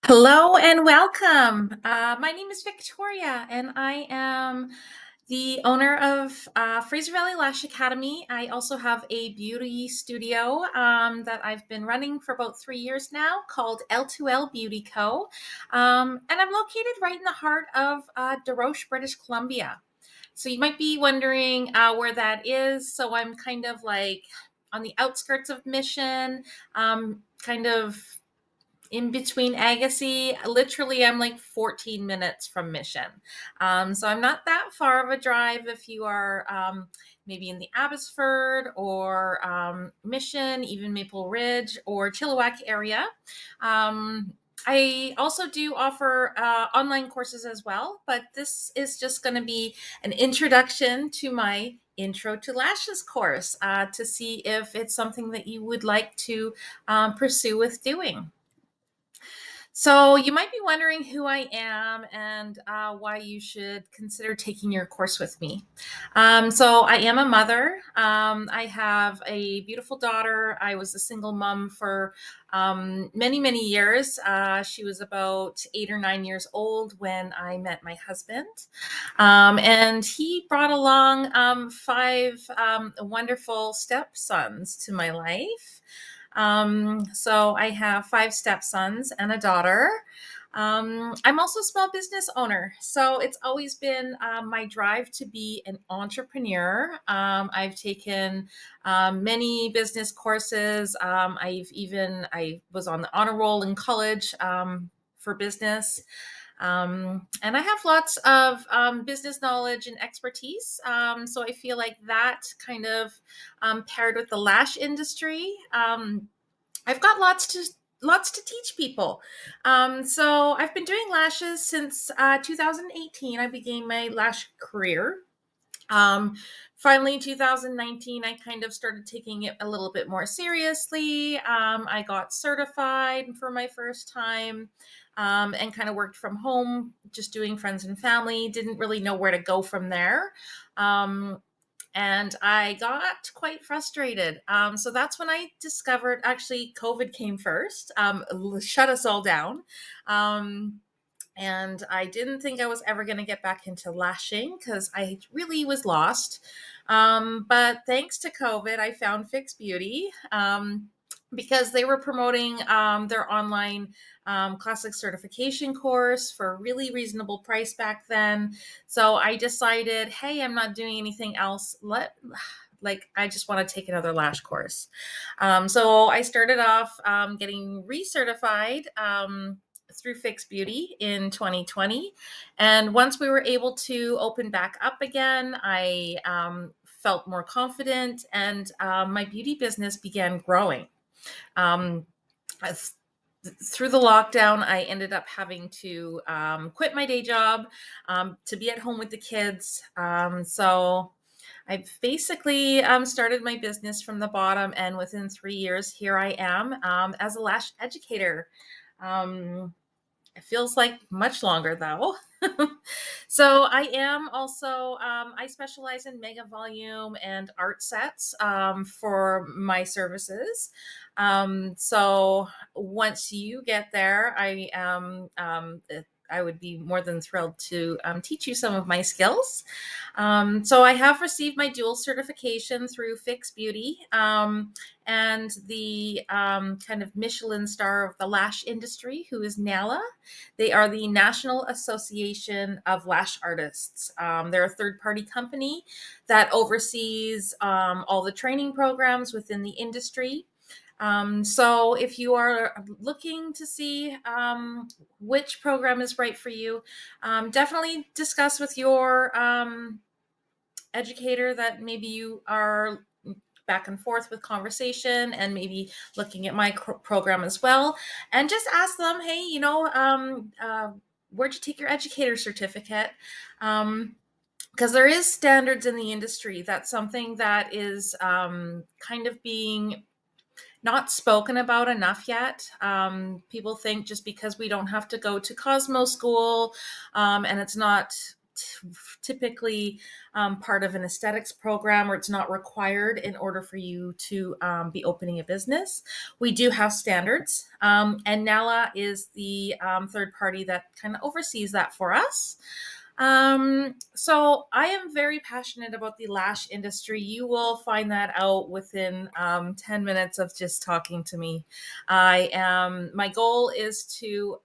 Hello and welcome. My name is Victoria, and I am the owner of Fraser Valley Lash Academy. I also have a beauty studio that I've been running for about 3 years now called L2L Beauty Co. And I'm located right in the heart of Desroches, British Columbia. So you might be wondering where that is. So I'm kind of like on the outskirts of Mission, kind of in between Agassiz. Literally, I'm like 14 minutes from Mission. So I'm not that far of a drive if you are maybe in the Abbotsford or Mission, even Maple Ridge or Chilliwack area. Um, I also do offer online courses as well, but this is just going to be an introduction to my Intro to Lashes course to see if it's something that you would like to pursue with doing. So, you might be wondering who I am and why you should consider taking your course with me. So, I am a mother. I have a beautiful daughter. I was a single mom for many, many years. She was about 8 or 9 years old when I met my husband. And he brought along five wonderful stepsons to my life. So I have five stepsons and a daughter. I'm also a small business owner. So it's always been my drive to be an entrepreneur. I've taken many business courses. I was on the honor roll in college for business. And I have lots of business knowledge and expertise. So I feel like that kind of paired with the lash industry. I've got lots to teach people. So I've been doing lashes since 2018. I began my lash career. Um, Finally, in 2019, I kind of started taking it a little bit more seriously. I got certified for my first time and kind of worked from home, just doing friends and family. Didn't really know where to go from there. Um, and I got quite frustrated. So that's when I discovered actually COVID came first, shut us all down. Um, and I didn't think I was ever going to get back into lashing because I really was lost. But thanks to COVID, I found Fix Beauty because they were promoting their online classic certification course for a really reasonable price back then. So I decided, hey, I'm not doing anything else. I just want to take another lash course. So I started off getting recertified through Fix Beauty in 2020. And once we were able to open back up again, I felt more confident and my beauty business began growing. Um, Through the lockdown, I ended up having to quit my day job to be at home with the kids. So I've basically started my business from the bottom, and within 3 years, here I am as a lash educator. Um, it feels like much longer though. So I am also, I specialize in mega volume and art sets for my services. So once you get there, I would be more than thrilled to teach you some of my skills. So I have received my dual certification through Fix Beauty and the kind of Michelin star of the lash industry, who is NALA. They are the National Association of Lash Artists. They're a third party company that oversees all the training programs within the industry. So if you are looking to see which program is right for you, definitely discuss with your educator that maybe you are back and forth with conversation and maybe looking at my program as well, and just ask them, hey, where'd you take your educator certificate? Because there is standards in the industry. That's something that is kind of being not spoken about enough yet. People think just because we don't have to go to Cosmo School and it's not typically part of an aesthetics program, or it's not required in order for you to be opening a business. We do have standards, and NALA is the third party that kind of oversees that for us. So I am very passionate about the lash industry. You will find that out within 10 minutes of just talking to me. My goal is to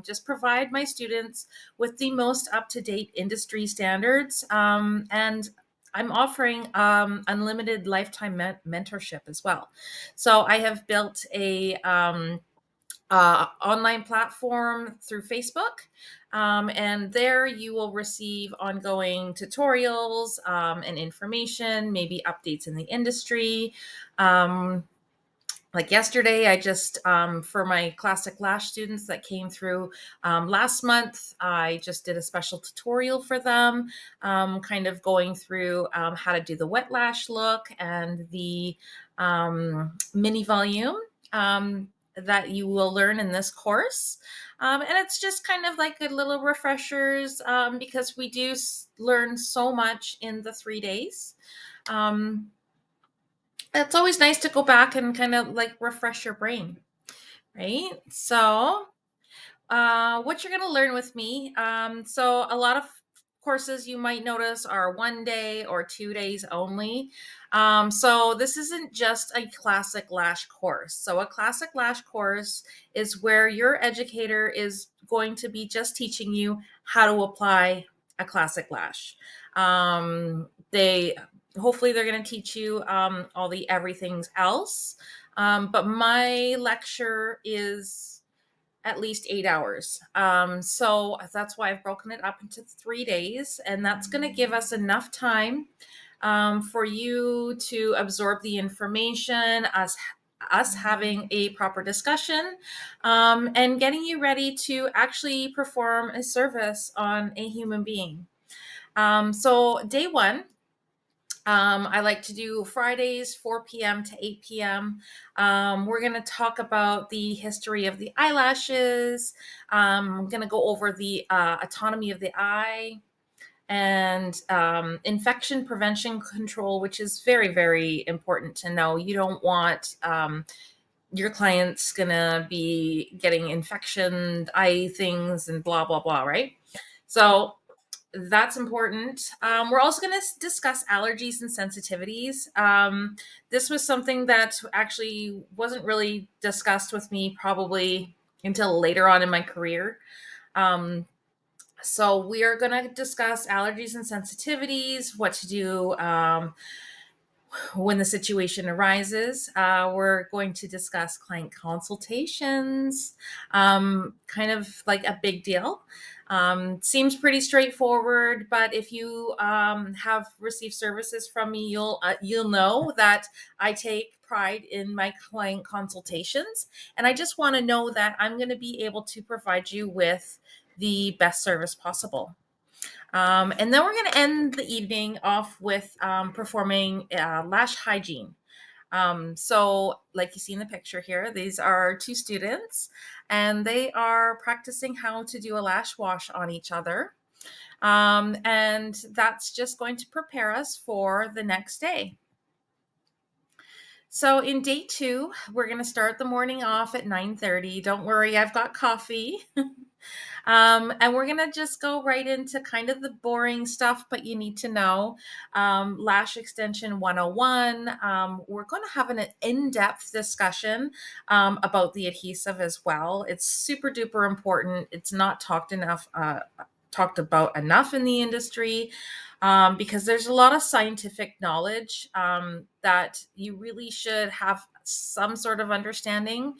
just provide my students with the most up to date industry standards. And I'm offering unlimited lifetime mentorship as well. So I have built a online platform through Facebook. And there you will receive ongoing tutorials and information, maybe updates in the industry. Um, like yesterday, I just, for my classic lash students that came through last month, I just did a special tutorial for them, kind of going through how to do the wet lash look and the mini volume. That you will learn in this course. And it's just kind of like a little refreshers because we do learn so much in the 3 days. Um, it's always nice to go back and kind of like refresh your brain, right? So what you're going to learn with me. So a lot of courses you might notice are 1 day or 2 days only. So this isn't just a classic lash course. So a classic lash course is where your educator is going to be just teaching you how to apply a classic lash. They hopefully they're going to teach you all the everything's else. But my lecture is at least 8 hours. So that's why I've broken it up into 3 days, and that's going to give us enough time for you to absorb the information, us having a proper discussion, and getting you ready to actually perform a service on a human being. So day one, I like to do Fridays, 4 p.m. to 8 p.m. We're going to talk about the history of the eyelashes. I'm going to go over the autonomy of the eye and infection prevention control, which is very, very important to know. You don't want your client's going to be getting infection, eye things, and blah, blah, blah, right? So that's important. We're also going to discuss allergies and sensitivities. This was something that actually wasn't really discussed with me probably until later on in my career. Um, so we are going to discuss allergies and sensitivities, what to do when the situation arises. We're going to discuss client consultations, kind of like a big deal. Seems pretty straightforward, but if you have received services from me, you'll know that I take pride in my client consultations, and I just want to know that I'm going to be able to provide you with the best service possible. And then we're going to end the evening off with performing lash hygiene. So, like you see in the picture here, these are two students, and they are practicing how to do a lash wash on each other. And that's just going to prepare us for the next day. So in day two, we're going to start the morning off at 9:30. Don't worry, I've got coffee. And we're going to just go right into kind of the boring stuff, but you need to know. Lash Extension 101. We're going to have an in-depth discussion about the adhesive as well. It's super duper important. It's not talked about enough in the industry because there's a lot of scientific knowledge that you really should have some sort of understanding.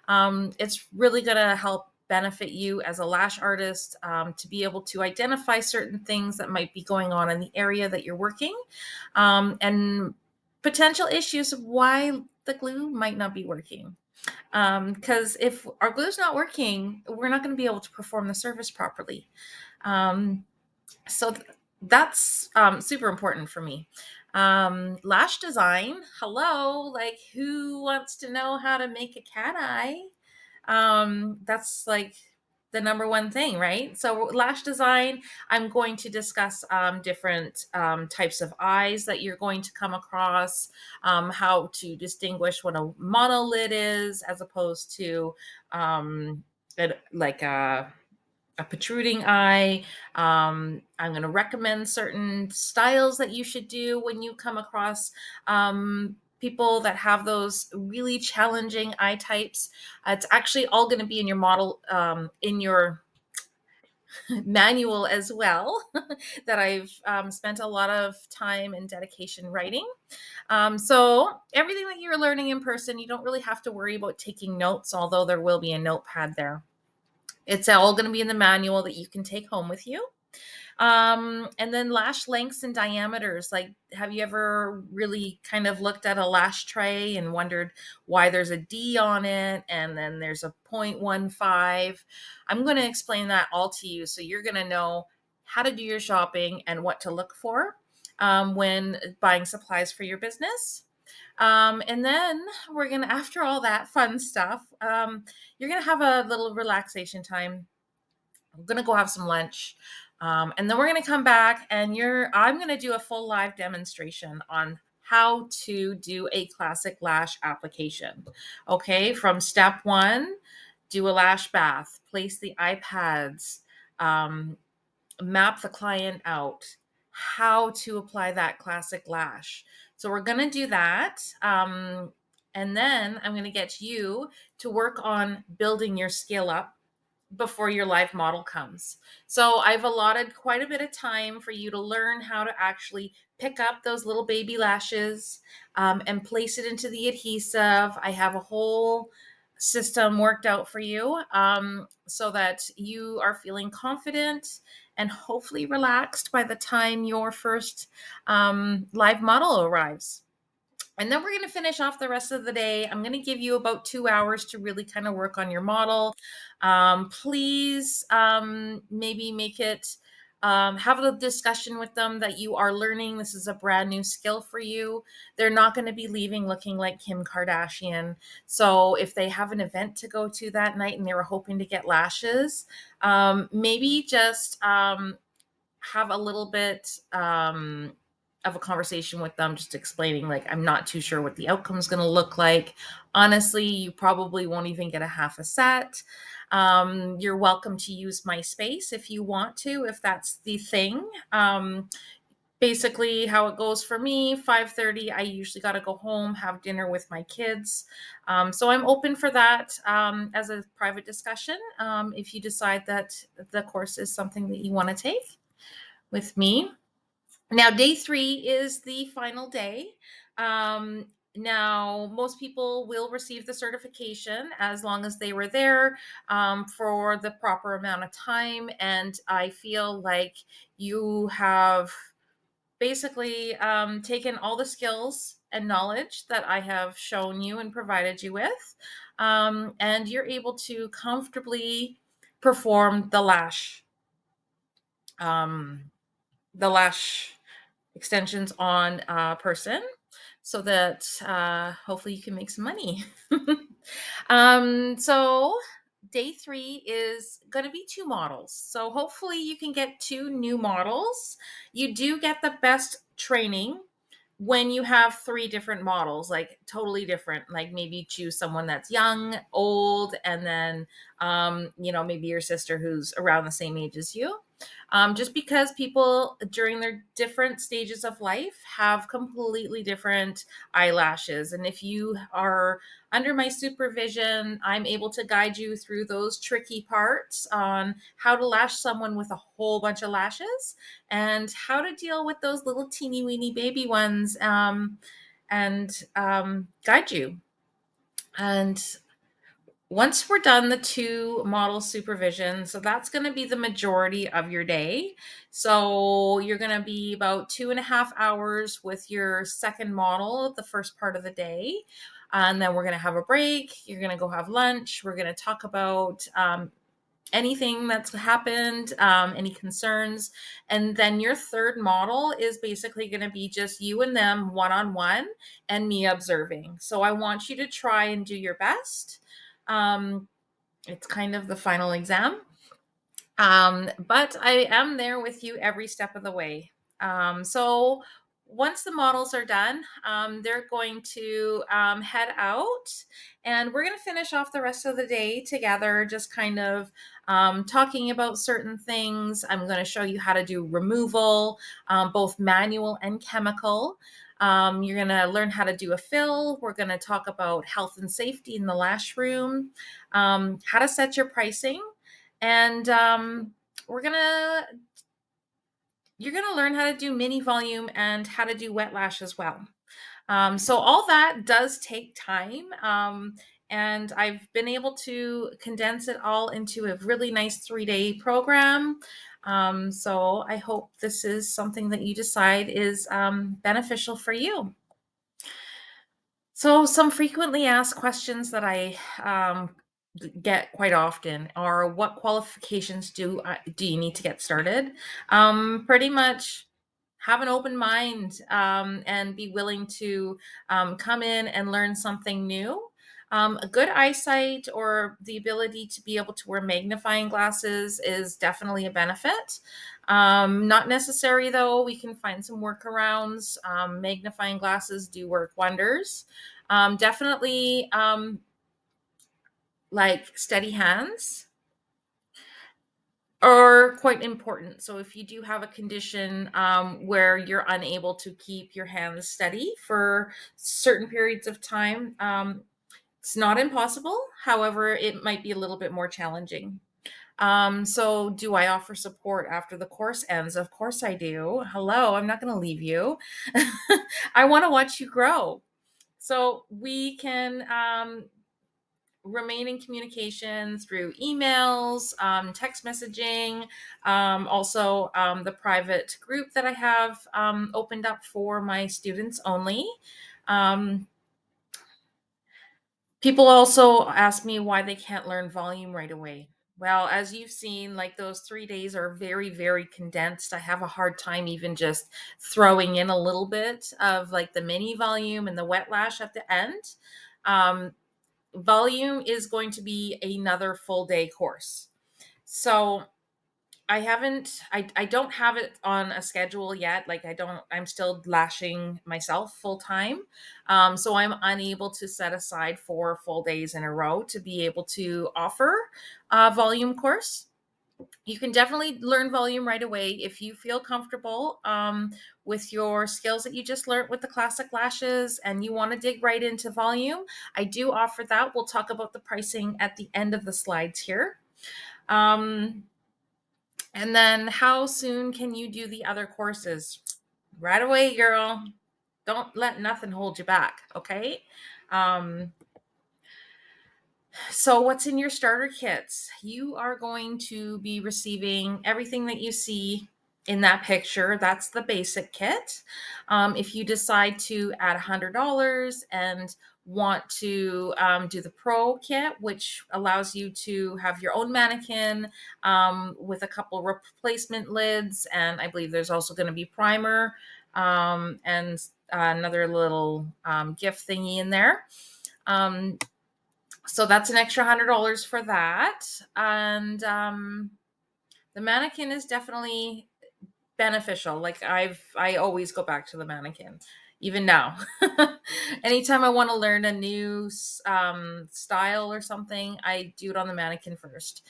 It's really going to help benefit you as a lash artist to be able to identify certain things that might be going on in the area that you're working, and potential issues of why the glue might not be working. Because if our glue's not working, we're not going to be able to perform the service properly. Um, so that's super important for me. Lash design. Hello, like who wants to know how to make a cat eye? That's like the number one thing, right? So lash design, I'm going to discuss different types of eyes that you're going to come across, how to distinguish what a monolid is as opposed to um, like a protruding eye. I'm going to recommend certain styles that you should do when you come across people that have those really challenging eye types. It's actually all going to be in your model, in your manual as well, that I've spent a lot of time and dedication writing. So everything that you're learning in person, you don't really have to worry about taking notes, although there will be a notepad there. It's all going to be in the manual that you can take home with you. And then lash lengths and diameters. Like, have you ever really kind of looked at a lash tray and wondered why there's a D on it and then there's a 0.15? I'm going to explain that all to you. So you're going to know how to do your shopping and what to look for when buying supplies for your business. And then we're going to, after all that fun stuff, you're going to have a little relaxation time. I'm gonna go have some lunch. And then we're gonna come back and I'm gonna do a full live demonstration on how to do a classic lash application. Okay, from step one, do a lash bath, place the iPads, um, map the client out, how to apply that classic lash. So we're gonna do that. And then I'm gonna get you to work on building your skill up before your live model comes. So I've allotted quite a bit of time for you to learn how to actually pick up those little baby lashes and place it into the adhesive. I have a whole system worked out for you so that you are feeling confident and hopefully relaxed by the time your first live model arrives. And then we're going to finish off the rest of the day. I'm going to give you about 2 hours to really kind of work on your model. Please maybe make it, have a discussion with them that you are learning. This is a brand new skill for you. They're not going to be leaving looking like Kim Kardashian. So if they have an event to go to that night and they were hoping to get lashes, maybe just have a little bit of a conversation with them, just explaining, like, I'm not too sure what the outcome is going to look like. Honestly, you probably won't even get a half a set. You're welcome to use my space if you want to, if that's the thing. Basically, how it goes for me, 5:30, I usually got to go home, have dinner with my kids. So I'm open for that as a private discussion if you decide that the course is something that you want to take with me. Now, day 3 is the final day. Now, most people will receive the certification as long as they were there for the proper amount of time. And I feel like you have basically taken all the skills and knowledge that I have shown you and provided you with. And you're able to comfortably perform um, the lash extensions on a person so that hopefully you can make some money. So day 3 is going to be 2 models. So hopefully you can get 2 new models. You do get the best training when you have 3 different models, like totally different. Like maybe choose someone that's young, old, and then maybe your sister who's around the same age as you. Just because people during their different stages of life have completely different eyelashes. And if you are under my supervision, I'm able to guide you through those tricky parts on how to lash someone with a whole bunch of lashes and how to deal with those little teeny weeny baby ones, and guide you. And once we're done the 2 model supervision, so that's going to be the majority of your day. So you're going to be about 2.5 hours with your second model the first part of the day. And then we're going to have a break. You're going to go have lunch. We're going to talk about anything that's happened, any concerns. And then your third model is basically going to be just you and them one on one and me observing. So I want you to try and do your best. It's kind of the final exam. But I am there with you every step of the way. So once the models are done, they're going to head out, and we're going to finish off the rest of the day together, just kind of talking about certain things. I'm going to show you how to do removal, both manual and chemical. You're going to learn how to do a fill. We're going to talk about health and safety in the lash room, how to set your pricing, and we're gonna you're gonna learn how to do mini volume and how to do wet lash as well. So all that does take time, and I've been able to condense it all into a really nice 3-day program. So I hope this is something that you decide is beneficial for you. So, some frequently asked questions that I get quite often are, what qualifications do you need to get started? Pretty much have an open mind, and be willing to come in and learn something new. A good eyesight or the ability to be able to wear magnifying glasses is definitely a benefit. Not necessary though. We can find some workarounds. Magnifying glasses do work wonders. Definitely, like steady hands are quite important. So if you do have a condition where you're unable to keep your hands steady for certain periods of time, it's not impossible. However, it might be a little bit more challenging. So do I offer support after the course ends? Of course I do. Hello, I'm not going to leave you. I want to watch you grow. So we can remain in communication through emails, text messaging, also the private group that I have opened up for my students only. Um, People also ask me why they can't learn volume right away. Well, as you've seen, like those 3 days are very, very condensed. I have a hard time even just throwing in a little bit of like the mini volume and the wet lash at the end. Um, Volume is going to be another full day course. So I don't have it on a schedule yet. Like I'm still lashing myself full time. So I'm unable to set aside 4 full days in a row to be able to offer a volume course. You can definitely learn volume right away if you feel comfortable with your skills that you just learned with the classic lashes and you want to dig right into volume. I do offer that. We'll talk about the pricing at the end of the slides here. Um, and then how soon can you do the other courses? Right away, girl. Don't let nothing hold you back, okay? Um, So, what's in your starter kits? You are going to be receiving everything that you see in that picture. That's the basic kit. If you decide to add $100 and want to do the pro kit, which allows you to have your own mannequin with a couple replacement lids, and I believe there's also going to be primer and another little gift thingy in there. Um, so that's an extra $100 for that. And the mannequin is definitely beneficial. Like I always go back to the mannequin, even now. Anytime I want to learn a new style or something, I do it on the mannequin first.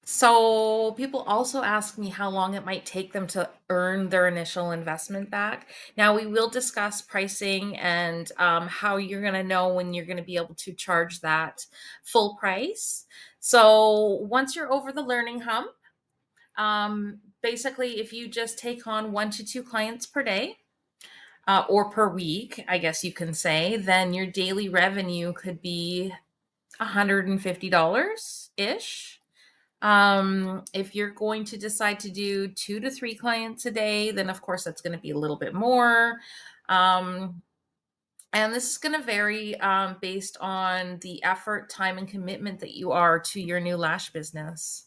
So people also ask me how long it might take them to earn their initial investment back. Now we will discuss pricing and how you're going to know when you're going to be able to charge that full price. So once you're over the learning hump, basically, if you just take on 1 to 2 clients per day or per week, I guess you can say, then your daily revenue could be $150 ish. If you're going to decide to do 2 to 3 clients a day, then of course that's going to be a little bit more. Um, and this is going to vary based on the effort, time, and commitment that you are to your new lash business.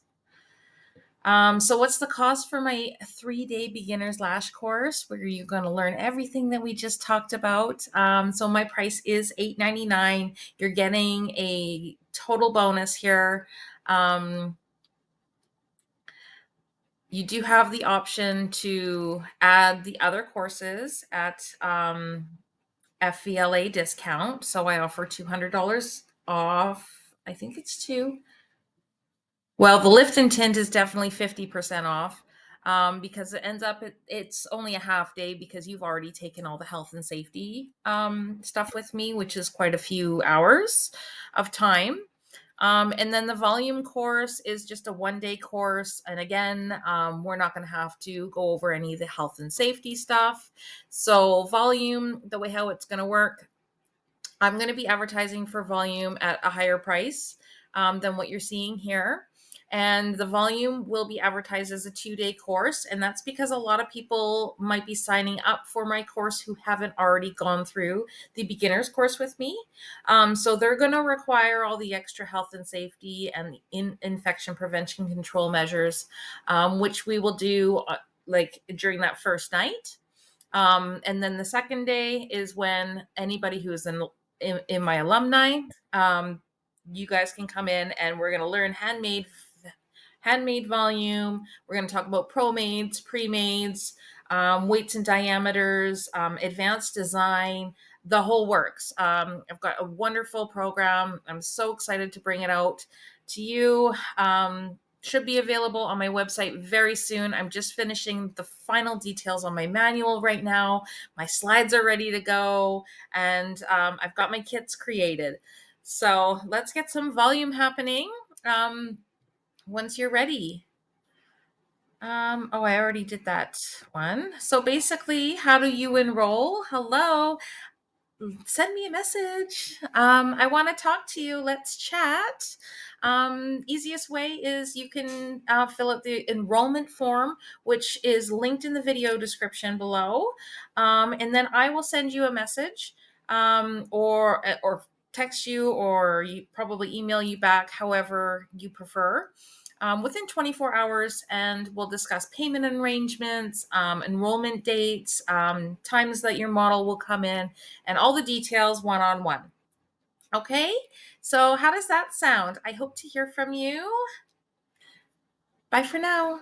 So what's the cost for my 3-day beginner's lash course where you're going to learn everything that we just talked about? So my price is $8.99. You're getting a total bonus here. Um, you do have the option to add the other courses at FVLA discount. So I offer $200 off. I think it's two. Well, the lift and tint is definitely 50% off, because it ends up, it's only a half day because you've already taken all the health and safety stuff with me, which is quite a few hours of time. And then the volume course is just a 1-day course. And again, we're not going to have to go over any of the health and safety stuff. So, volume, the way how it's going to work, I'm going to be advertising for volume at a higher price than what you're seeing here. And the volume will be advertised as a 2-day course. And that's because a lot of people might be signing up for my course who haven't already gone through the beginner's course with me. So they're going to require all the extra health and safety and infection prevention control measures, which we will do like during that first night. And then the second day is when anybody who is in my alumni, you guys can come in and we're going to learn handmade volume. We're going to talk about pro-mades, pre-mades, weights and diameters, advanced design, the whole works. I've got a wonderful program. I'm so excited to bring it out to you. Should be available on my website very soon. I'm just finishing the final details on my manual right now. My slides are ready to go, and I've got my kits created. So let's get some volume happening once you're ready. Oh, I already did that one. So basically, how do you enroll? Hello, send me a message. I want to talk to you. Let's chat. Easiest way is you can fill out the enrollment form, which is linked in the video description below. And then I will send you a message, or text you, or you probably email you back, however you prefer, within 24 hours, and we'll discuss payment arrangements, enrollment dates, times that your model will come in, and all the details one on one. Okay, so how does that sound? I hope to hear from you. Bye for now.